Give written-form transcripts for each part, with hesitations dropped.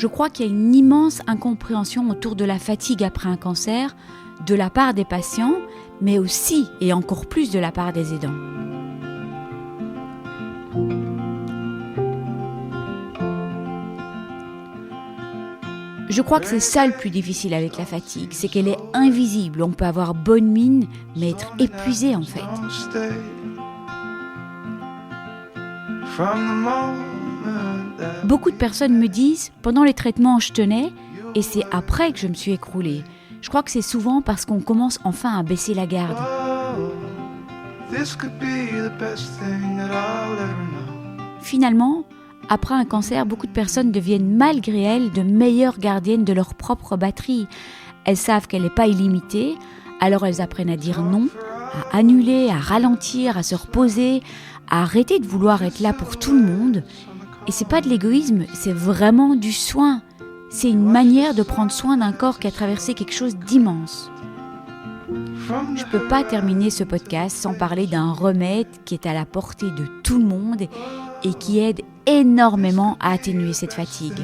Je crois qu'il y a une immense incompréhension autour de la fatigue après un cancer, de la part des patients, mais aussi et encore plus de la part des aidants. Je crois que c'est ça le plus difficile avec la fatigue, c'est qu'elle est invisible. On peut avoir bonne mine, mais être épuisé en fait. Beaucoup de personnes me disent, pendant les traitements je tenais, et c'est après que je me suis écroulée. Je crois que c'est souvent parce qu'on commence enfin à baisser la garde. Finalement, après un cancer, beaucoup de personnes deviennent malgré elles de meilleures gardiennes de leur propre batterie. Elles savent qu'elle n'est pas illimitée, alors elles apprennent à dire non, à annuler, à ralentir, à se reposer, à arrêter de vouloir être là pour tout le monde. Et c'est pas de l'égoïsme, c'est vraiment du soin. C'est une manière de prendre soin d'un corps qui a traversé quelque chose d'immense. Je ne peux pas terminer ce podcast sans parler d'un remède qui est à la portée de tout le monde et qui aide énormément à atténuer cette fatigue.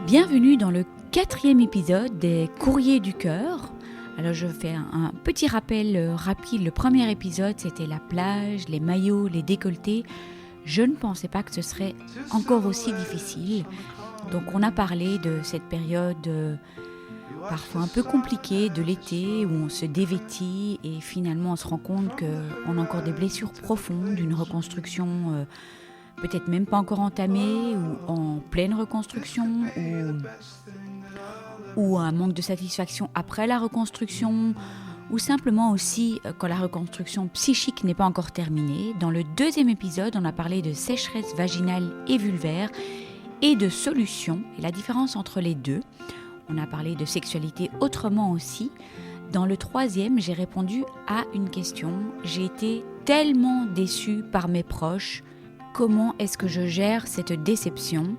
Bienvenue dans le 4e épisode des Courriers du cœur. Alors je fais un petit rappel rapide. Le premier épisode, c'était la plage, les maillots, les décolletés. Je ne pensais pas que ce serait encore aussi difficile. Donc on a parlé de cette période parfois un peu compliquée de l'été où on se dévêtit et finalement on se rend compte qu'on a encore des blessures profondes, une reconstruction peut-être même pas encore entamée ou en pleine reconstruction ou un manque de satisfaction après la reconstruction ou simplement aussi quand la reconstruction psychique n'est pas encore terminée. Dans le 2e épisode, on a parlé de sécheresse vaginale et vulvaire et de solutions et la différence entre les deux. On a parlé de sexualité autrement aussi. Dans le 3e, j'ai répondu à une question. J'ai été tellement déçue par mes proches. Comment est-ce que je gère cette déception ?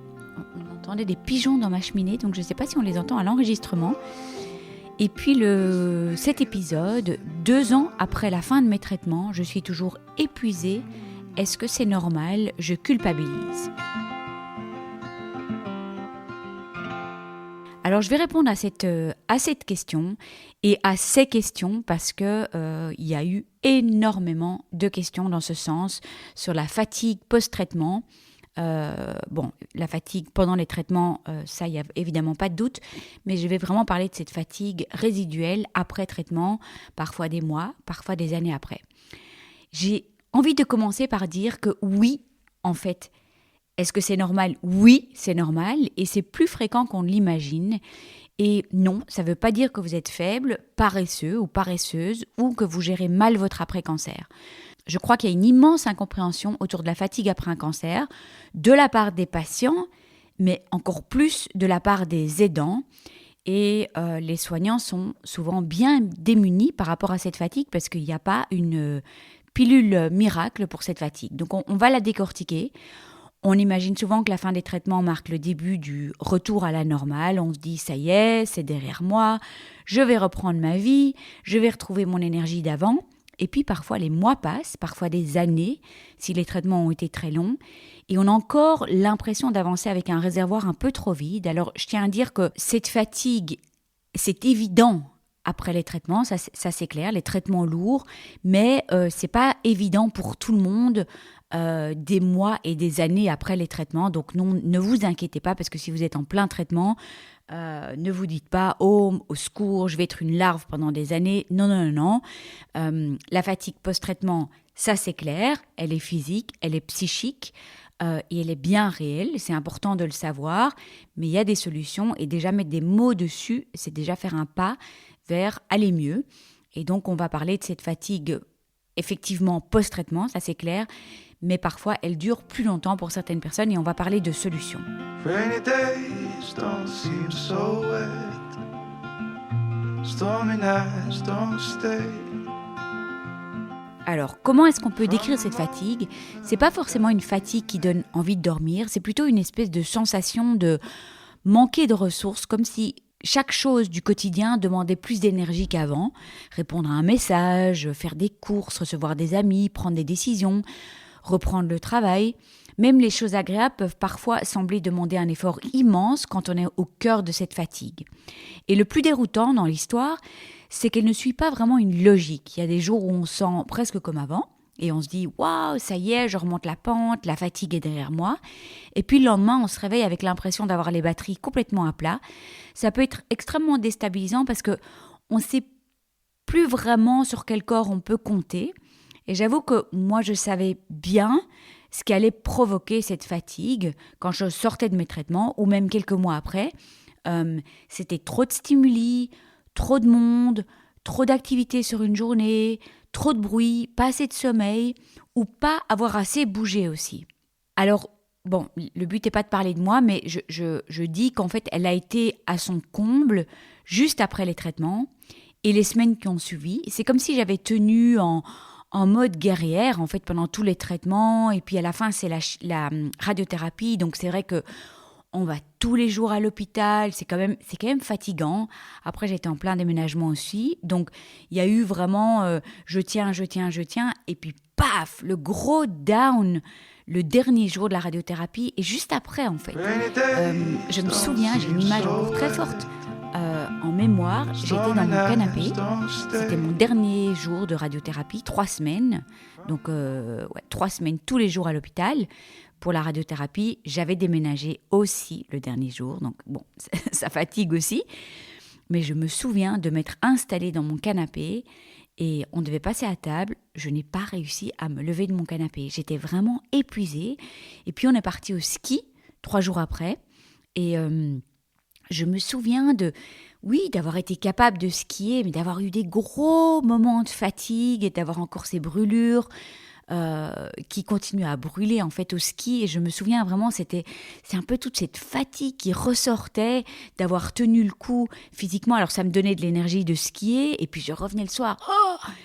On entendait des pigeons dans ma cheminée, donc je ne sais pas si on les entend à l'enregistrement. Et puis cet épisode, 2 ans après la fin de mes traitements, je suis toujours épuisée. Est-ce que c'est normal ? Je culpabilise. Alors je vais répondre à cette question et à ces questions parce que il y a eu énormément de questions dans ce sens sur la fatigue post-traitement. La fatigue pendant les traitements, ça, il n'y a évidemment pas de doute, mais je vais vraiment parler de cette fatigue résiduelle après traitement, parfois des mois, parfois des années après. J'ai envie de commencer par dire que oui, en fait, est-ce que c'est normal ? Oui, c'est normal et c'est plus fréquent qu'on l'imagine. Et non, ça ne veut pas dire que vous êtes faible, paresseux ou paresseuse ou que vous gérez mal votre après-cancer. Je crois qu'il y a une immense incompréhension autour de la fatigue après un cancer, de la part des patients, mais encore plus de la part des aidants. Et les soignants sont souvent bien démunis par rapport à cette fatigue parce qu'il n'y a pas une pilule miracle pour cette fatigue. Donc on va la décortiquer. On imagine souvent que la fin des traitements marque le début du retour à la normale. On se dit, ça y est, c'est derrière moi, je vais reprendre ma vie, je vais retrouver mon énergie d'avant. Et puis parfois les mois passent, parfois des années, si les traitements ont été très longs. Et on a encore l'impression d'avancer avec un réservoir un peu trop vide. Alors je tiens à dire que cette fatigue, c'est évident après les traitements, ça c'est clair, les traitements lourds, mais c'est pas évident pour tout le monde des mois et des années après les traitements. Donc non, ne vous inquiétez pas parce que si vous êtes en plein traitement, ne vous dites pas « Oh, au secours, je vais être une larve pendant des années ». Non. La fatigue post-traitement, ça c'est clair, elle est physique, elle est psychique et elle est bien réelle. C'est important de le savoir, mais il y a des solutions et déjà mettre des mots dessus, c'est déjà faire un pas vers aller mieux. Et donc, on va parler de cette fatigue effectivement post-traitement, ça c'est clair, mais parfois elle dure plus longtemps pour certaines personnes et on va parler de solutions. Rainy days don't seem so wet. Stormy nights don't stay. Alors, comment est-ce qu'on peut décrire cette fatigue ? C'est pas forcément une fatigue qui donne envie de dormir, c'est plutôt une espèce de sensation de manquer de ressources, comme si chaque chose du quotidien demandait plus d'énergie qu'avant. Répondre à un message, faire des courses, recevoir des amis, prendre des décisions, reprendre le travail. Même les choses agréables peuvent parfois sembler demander un effort immense quand on est au cœur de cette fatigue. Et le plus déroutant dans l'histoire, c'est qu'elle ne suit pas vraiment une logique. Il y a des jours où on sent presque comme avant, et on se dit « Waouh, ça y est, je remonte la pente, la fatigue est derrière moi ». Et puis le lendemain, on se réveille avec l'impression d'avoir les batteries complètement à plat. Ça peut être extrêmement déstabilisant parce qu'on ne sait plus vraiment sur quel corps on peut compter. Et j'avoue que moi, je savais bien ce qui allait provoquer cette fatigue quand je sortais de mes traitements ou même quelques mois après. C'était trop de stimuli, trop de monde, trop d'activités sur une journée, trop de bruit, pas assez de sommeil ou pas avoir assez bougé aussi. Alors, bon, le but n'est pas de parler de moi, mais je dis qu'en fait, elle a été à son comble juste après les traitements et les semaines qui ont suivi. C'est comme si j'avais tenu en mode guerrière, en fait, pendant tous les traitements. Et puis à la fin, c'est la radiothérapie. Donc c'est vrai que on va tous les jours à l'hôpital. C'est quand même fatigant. Après, j'étais en plein déménagement aussi. Donc il y a eu vraiment je tiens. Et puis paf, le gros down le dernier jour de la radiothérapie. Et juste après, en fait, je me souviens, j'ai une image encore très forte. En mémoire, j'étais dans mon canapé, c'était mon dernier jour de radiothérapie, 3 semaines, donc 3 semaines tous les jours à l'hôpital. Pour la radiothérapie, j'avais déménagé aussi le dernier jour, donc bon, ça fatigue aussi. Mais je me souviens de m'être installée dans mon canapé et on devait passer à table. Je n'ai pas réussi à me lever de mon canapé. J'étais vraiment épuisée. Et puis on est parti au ski 3 jours après et je me souviens d'avoir été capable de skier, mais d'avoir eu des gros moments de fatigue et d'avoir encore ces brûlures qui continuent à brûler en fait au ski. Et je me souviens vraiment, c'est un peu toute cette fatigue qui ressortait, d'avoir tenu le coup physiquement. Alors ça me donnait de l'énergie de skier et puis je revenais le soir.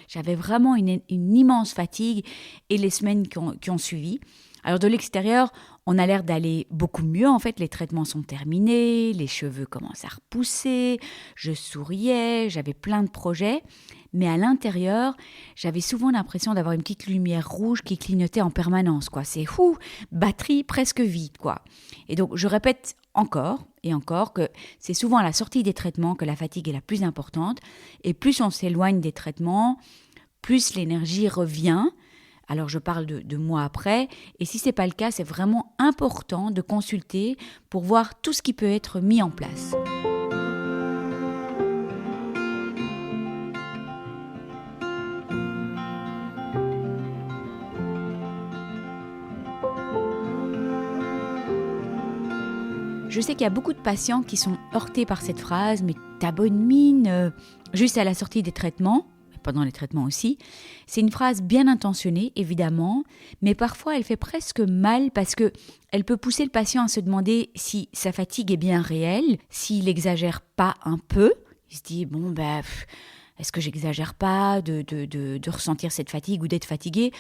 J'avais vraiment une immense fatigue et les semaines qui ont suivi. Alors de l'extérieur, on a l'air d'aller beaucoup mieux en fait, les traitements sont terminés, les cheveux commencent à repousser, je souriais, j'avais plein de projets, mais à l'intérieur, j'avais souvent l'impression d'avoir une petite lumière rouge qui clignotait en permanence, quoi. C'est batterie presque vide, quoi. Et donc je répète encore et encore que c'est souvent à la sortie des traitements que la fatigue est la plus importante, et plus on s'éloigne des traitements, plus l'énergie revient. Alors je parle de moi après, et si ce n'est pas le cas, c'est vraiment important de consulter pour voir tout ce qui peut être mis en place. Je sais qu'il y a beaucoup de patients qui sont heurtés par cette phrase, mais ta bonne mine, juste à la sortie des traitements, pendant les traitements aussi. C'est une phrase bien intentionnée, évidemment, mais parfois elle fait presque mal parce qu'elle peut pousser le patient à se demander si sa fatigue est bien réelle, s'il n'exagère pas un peu. Il se dit, est-ce que j'exagère pas de ressentir cette fatigue ou d'être fatigué,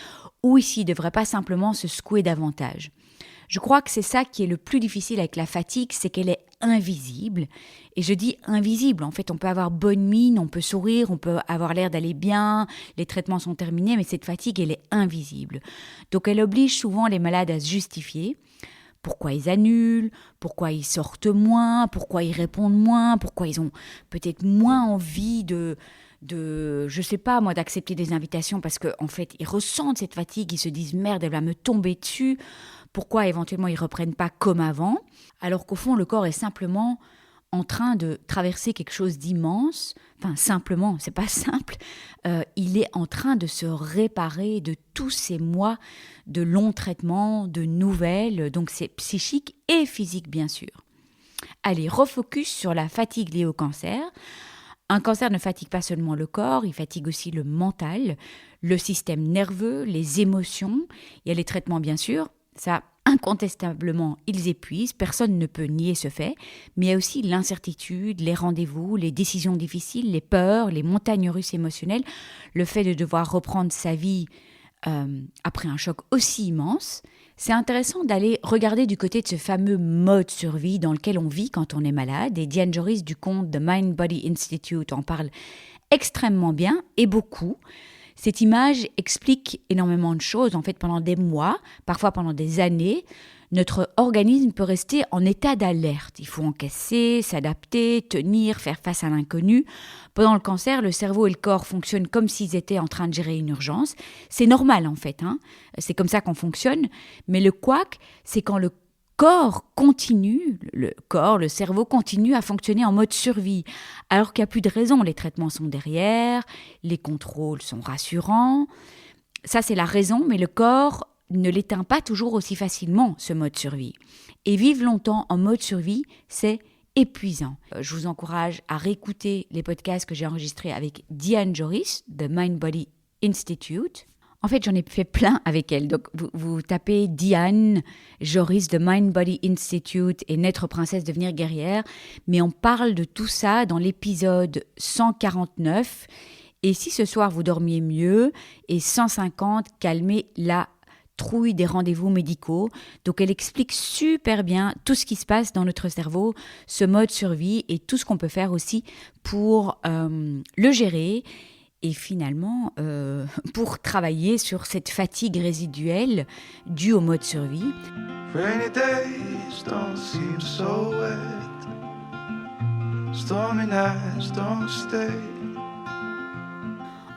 ou s'il ne devrait pas simplement se secouer davantage. Je crois que c'est ça qui est le plus difficile avec la fatigue, c'est qu'elle est invisible. Et je dis invisible, en fait, on peut avoir bonne mine, on peut sourire, on peut avoir l'air d'aller bien, les traitements sont terminés, mais cette fatigue, elle est invisible. Donc elle oblige souvent les malades à se justifier. Pourquoi ils annulent, pourquoi ils sortent moins, pourquoi ils répondent moins, pourquoi ils ont peut-être moins envie je sais pas moi, d'accepter des invitations parce qu'en fait, ils ressentent cette fatigue, ils se disent « merde, elle va me tomber dessus ». Pourquoi éventuellement ils ne reprennent pas comme avant, alors qu'au fond, le corps est simplement en train de traverser quelque chose d'immense. Enfin, simplement, c'est pas simple. Il est en train de se réparer de tous ces mois de longs traitements, de nouvelles. Donc, c'est psychique et physique, bien sûr. Allez, refocus sur la fatigue liée au cancer. Un cancer ne fatigue pas seulement le corps, il fatigue aussi le mental, le système nerveux, les émotions. Il y a les traitements, bien sûr. Ça, Incontestablement, ils épuisent, personne ne peut nier ce fait, mais il y a aussi l'incertitude, les rendez-vous, les décisions difficiles, les peurs, les montagnes russes émotionnelles, le fait de devoir reprendre sa vie après un choc aussi immense. C'est intéressant d'aller regarder du côté de ce fameux mode survie dans lequel on vit quand on est malade, et Diane Joris du compte The Mind Body Institute en parle extrêmement bien et beaucoup. Cette image explique énormément de choses. En fait, pendant des mois, parfois pendant des années, notre organisme peut rester en état d'alerte. Il faut encaisser, s'adapter, tenir, faire face à l'inconnu. Pendant le cancer, le cerveau et le corps fonctionnent comme s'ils étaient en train de gérer une urgence. C'est normal en fait, c'est comme ça qu'on fonctionne. Mais le couac, c'est quand le le cerveau continue à fonctionner en mode survie, alors qu'il n'y a plus de raison. Les traitements sont derrière, les contrôles sont rassurants. Ça, c'est la raison, mais le corps ne l'éteint pas toujours aussi facilement, ce mode survie. Et vivre longtemps en mode survie, c'est épuisant. Je vous encourage à réécouter les podcasts que j'ai enregistrés avec Diane Joris, de Mind Body Institute. En fait, j'en ai fait plein avec elle. Donc, vous tapez Diane Joris de Mind Body Institute et Naître princesse, devenir guerrière. Mais on parle de tout ça dans l'épisode 149. Et si ce soir vous dormiez mieux, et 150, calmer la trouille des rendez-vous médicaux. Donc, elle explique super bien tout ce qui se passe dans notre cerveau, ce mode survie et tout ce qu'on peut faire aussi pour le gérer. Et finalement, pour travailler sur cette fatigue résiduelle due au mode survie. Rainy days don't seem so wet. Stormy nights don't stay.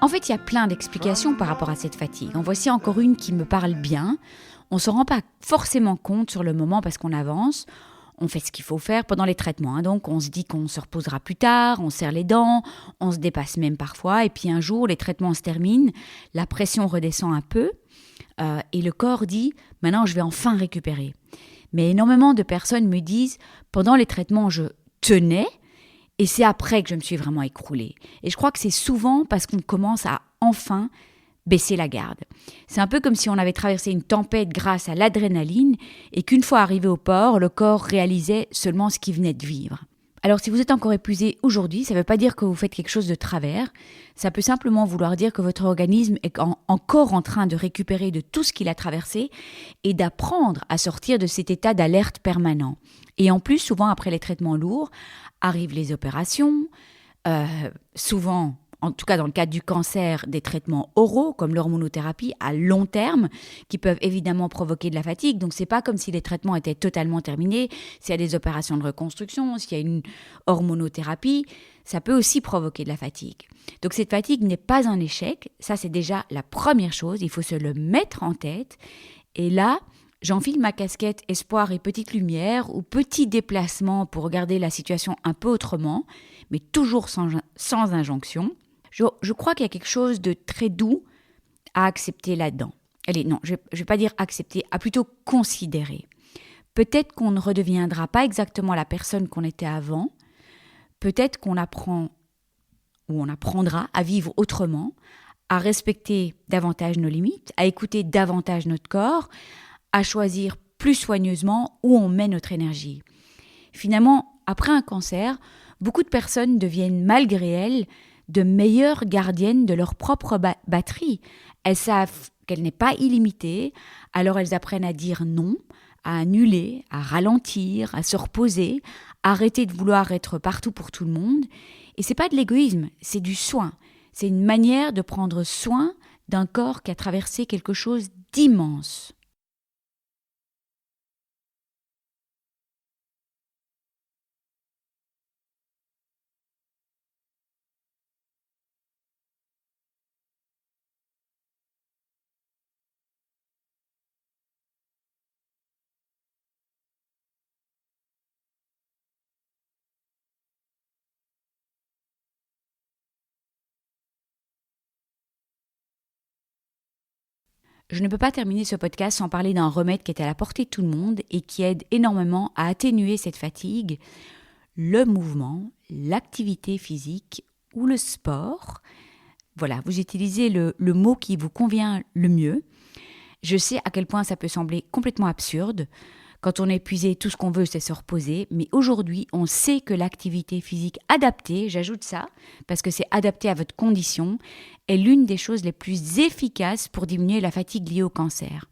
En fait, il y a plein d'explications par rapport à cette fatigue. En voici encore une qui me parle bien. On ne se rend pas forcément compte sur le moment parce qu'on avance. On fait ce qu'il faut faire pendant les traitements. Donc, on se dit qu'on se reposera plus tard, on serre les dents, on se dépasse même parfois. Et puis un jour, les traitements se terminent, la pression redescend un peu et le corps dit « maintenant, je vais enfin récupérer ». Mais énormément de personnes me disent « pendant les traitements, je tenais et c'est après que je me suis vraiment écroulée ». Et je crois que c'est souvent parce qu'on commence à enfin baisser la garde. C'est un peu comme si on avait traversé une tempête grâce à l'adrénaline et qu'une fois arrivé au port, le corps réalisait seulement ce qu'il venait de vivre. Alors si vous êtes encore épuisé aujourd'hui, ça ne veut pas dire que vous faites quelque chose de travers, ça peut simplement vouloir dire que votre organisme est encore en train de récupérer de tout ce qu'il a traversé et d'apprendre à sortir de cet état d'alerte permanent. Et en plus, souvent après les traitements lourds, arrivent les opérations, souvent en tout cas dans le cadre du cancer, des traitements oraux comme l'hormonothérapie à long terme qui peuvent évidemment provoquer de la fatigue. Donc, ce n'est pas comme si les traitements étaient totalement terminés. S'il y a des opérations de reconstruction, s'il y a une hormonothérapie, ça peut aussi provoquer de la fatigue. Donc, cette fatigue n'est pas un échec. Ça, c'est déjà la première chose. Il faut se le mettre en tête. Et là, j'enfile ma casquette espoir et petite lumière ou petit déplacement pour regarder la situation un peu autrement, mais toujours sans injonction. Je crois qu'il y a quelque chose de très doux à accepter là-dedans. Allez, non, je ne vais pas dire accepter, à plutôt considérer. Peut-être qu'on ne redeviendra pas exactement la personne qu'on était avant. Peut-être qu'on apprend ou on apprendra à vivre autrement, à respecter davantage nos limites, à écouter davantage notre corps, à choisir plus soigneusement où on met notre énergie. Finalement, après un cancer, beaucoup de personnes deviennent, malgré elles, de meilleures gardiennes de leur propre batterie. Elles savent qu'elle n'est pas illimitée, alors elles apprennent à dire non, à annuler, à ralentir, à se reposer, à arrêter de vouloir être partout pour tout le monde. Et c'est pas de l'égoïsme, c'est du soin. C'est une manière de prendre soin d'un corps qui a traversé quelque chose d'immense. Je ne peux pas terminer ce podcast sans parler d'un remède qui est à la portée de tout le monde et qui aide énormément à atténuer cette fatigue, le mouvement, l'activité physique ou le sport. Voilà, vous utilisez le mot qui vous convient le mieux. Je sais à quel point ça peut sembler complètement absurde. Quand on est épuisé, tout ce qu'on veut, c'est se reposer. Mais aujourd'hui, on sait que l'activité physique adaptée, j'ajoute ça, parce que c'est adapté à votre condition, est l'une des choses les plus efficaces pour diminuer la fatigue liée au cancer.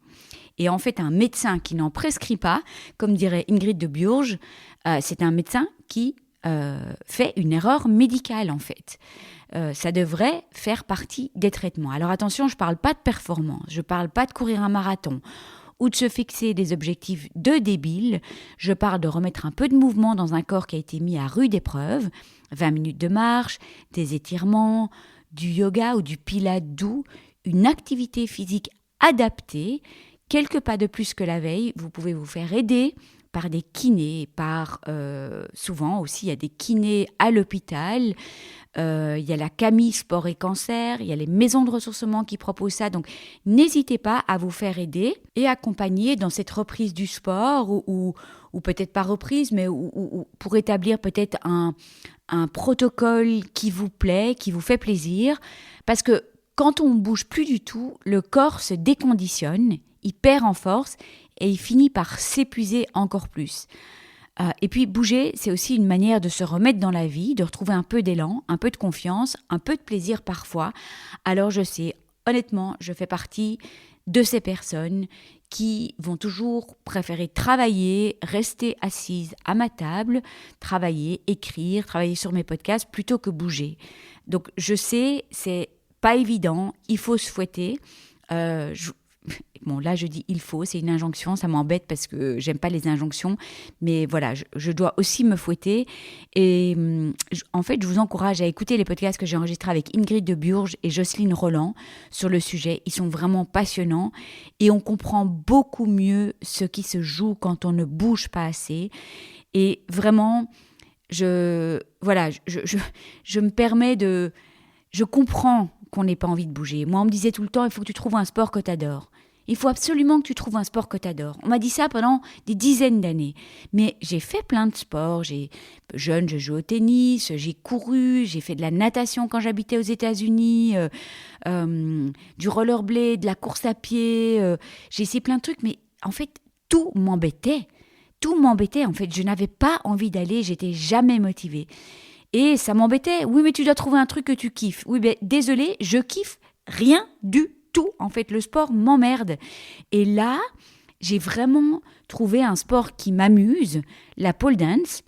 Et en fait, un médecin qui n'en prescrit pas, comme dirait Ingrid de Burge, c'est un médecin qui fait une erreur médicale en fait. Ça devrait faire partie des traitements. Alors attention, je ne parle pas de performance, je ne parle pas de courir un marathon ou de se fixer des objectifs de débile. Je parle de remettre un peu de mouvement dans un corps qui a été mis à rude épreuve, 20 minutes de marche, des étirements, du yoga ou du pilates doux, une activité physique adaptée. Quelques pas de plus que la veille, vous pouvez vous faire aider par des kinés, souvent aussi il y a des kinés à l'hôpital, il y a la Camille Sport et Cancer, il y a les maisons de ressourcement qui proposent ça, donc n'hésitez pas à vous faire aider et accompagner dans cette reprise du sport ou peut-être pas reprise, mais ou pour établir peut-être un protocole qui vous plaît, qui vous fait plaisir, parce que quand on ne bouge plus du tout, le corps se déconditionne, il perd en force et il finit par s'épuiser encore plus. Et puis bouger, c'est aussi une manière de se remettre dans la vie, de retrouver un peu d'élan, un peu de confiance, un peu de plaisir parfois. Alors je sais, honnêtement, je fais partie de ces personnes qui vont toujours préférer travailler, rester assise à ma table, travailler, écrire, travailler sur mes podcasts plutôt que bouger. Donc je sais, c'est pas évident, il faut se fouetter. Bon, là, je dis il faut, c'est une injonction, ça m'embête parce que j'aime pas les injonctions, mais voilà, je dois aussi me fouetter. Et en fait, je vous encourage à écouter les podcasts que j'ai enregistrés avec Ingrid de Burge et Jocelyne Roland sur le sujet. Ils sont vraiment passionnants et on comprend beaucoup mieux ce qui se joue quand on ne bouge pas assez. Et vraiment, je me permets de... Je comprends qu'on n'ait pas envie de bouger. Moi, on me disait tout le temps, il faut que tu trouves un sport que tu adores. Il faut absolument que tu trouves un sport que tu adores. On m'a dit ça pendant des dizaines d'années. Mais j'ai fait plein de sports. Jeune, je joue au tennis, j'ai couru, j'ai fait de la natation quand j'habitais aux États-Unis, du rollerblade, de la course à pied. J'ai essayé plein de trucs, mais en fait, tout m'embêtait. Tout m'embêtait, en fait. Je n'avais pas envie d'aller, j'étais jamais motivée. Et ça m'embêtait. Oui, mais tu dois trouver un truc que tu kiffes. Oui, ben désolé, je kiffe rien du tout. En fait, le sport m'emmerde. Et là, j'ai vraiment trouvé un sport qui m'amuse, la pole dance.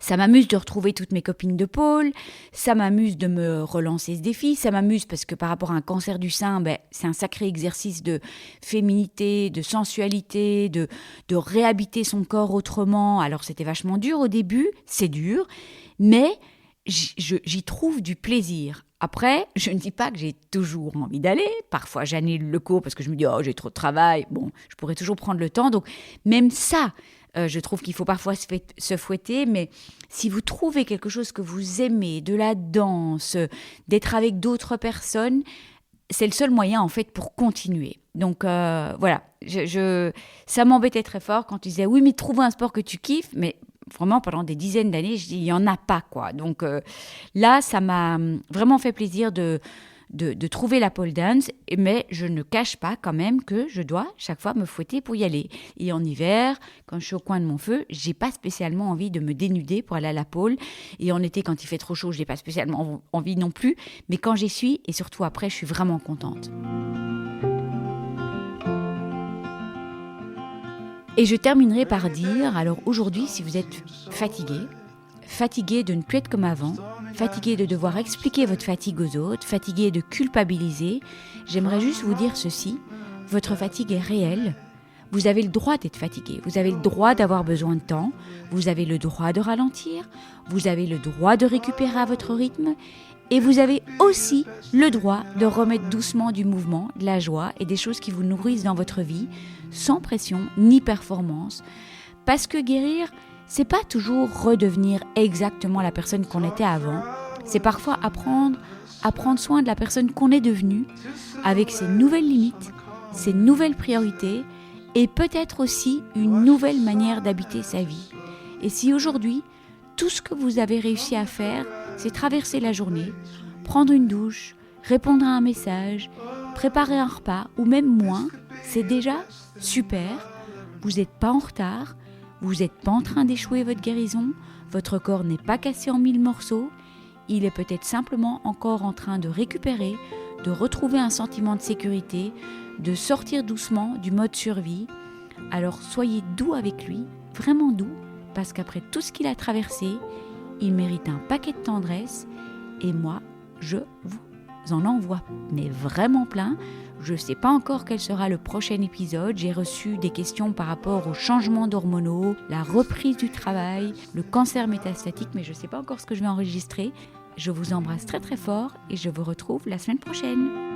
Ça m'amuse de retrouver toutes mes copines de pole, ça m'amuse de me relancer ce défi, ça m'amuse parce que par rapport à un cancer du sein, c'est un sacré exercice de féminité, de sensualité, de réhabiter son corps autrement. Alors c'était vachement dur au début, c'est dur, mais j'y trouve du plaisir. Après, je ne dis pas que j'ai toujours envie d'aller. Parfois, j'annule le cours parce que je me dis « Oh, j'ai trop de travail. » Bon, je pourrais toujours prendre le temps. Donc, même ça, je trouve qu'il faut parfois se fouetter. Mais si vous trouvez quelque chose que vous aimez, de la danse, d'être avec d'autres personnes, c'est le seul moyen, en fait, pour continuer. Donc, voilà. Ça m'embêtait très fort quand tu disais « Oui, mais trouve un sport que tu kiffes. » Mais vraiment, pendant des dizaines d'années, je dis, il n'y en a pas, quoi. Donc là, ça m'a vraiment fait plaisir de trouver la pole dance, mais je ne cache pas quand même que je dois chaque fois me fouetter pour y aller. Et en hiver, quand je suis au coin de mon feu, j'ai pas spécialement envie de me dénuder pour aller à la pole. Et en été, quand il fait trop chaud, j'ai pas spécialement envie non plus. Mais quand j'y suis, et surtout après, je suis vraiment contente. Et je terminerai par dire, alors aujourd'hui, si vous êtes fatigué de ne plus être comme avant, fatigué de devoir expliquer votre fatigue aux autres, fatigué de culpabiliser, j'aimerais juste vous dire ceci, votre fatigue est réelle. Vous avez le droit d'être fatigué, vous avez le droit d'avoir besoin de temps, vous avez le droit de ralentir, vous avez le droit de récupérer à votre rythme, et vous avez aussi le droit de remettre doucement du mouvement, de la joie et des choses qui vous nourrissent dans votre vie, sans pression ni performance. Parce que guérir, c'est pas toujours redevenir exactement la personne qu'on était avant. C'est parfois apprendre à prendre soin de la personne qu'on est devenue, avec ses nouvelles limites, ses nouvelles priorités, et peut-être aussi une nouvelle manière d'habiter sa vie. Et si aujourd'hui, tout ce que vous avez réussi à faire, c'est traverser la journée, prendre une douche, répondre à un message, préparer un repas ou même moins, c'est déjà super. Vous n'êtes pas en retard, vous n'êtes pas en train d'échouer votre guérison, votre corps n'est pas cassé en 1000 morceaux, il est peut-être simplement encore en train de récupérer, de retrouver un sentiment de sécurité, de sortir doucement du mode survie. Alors soyez doux avec lui, vraiment doux, parce qu'après tout ce qu'il a traversé, il mérite un paquet de tendresse et moi, je vous en envoie, mais vraiment plein. Je ne sais pas encore quel sera le prochain épisode. J'ai reçu des questions par rapport aux changements hormonaux, la reprise du travail, le cancer métastatique, mais je ne sais pas encore ce que je vais enregistrer. Je vous embrasse très très fort et je vous retrouve la semaine prochaine.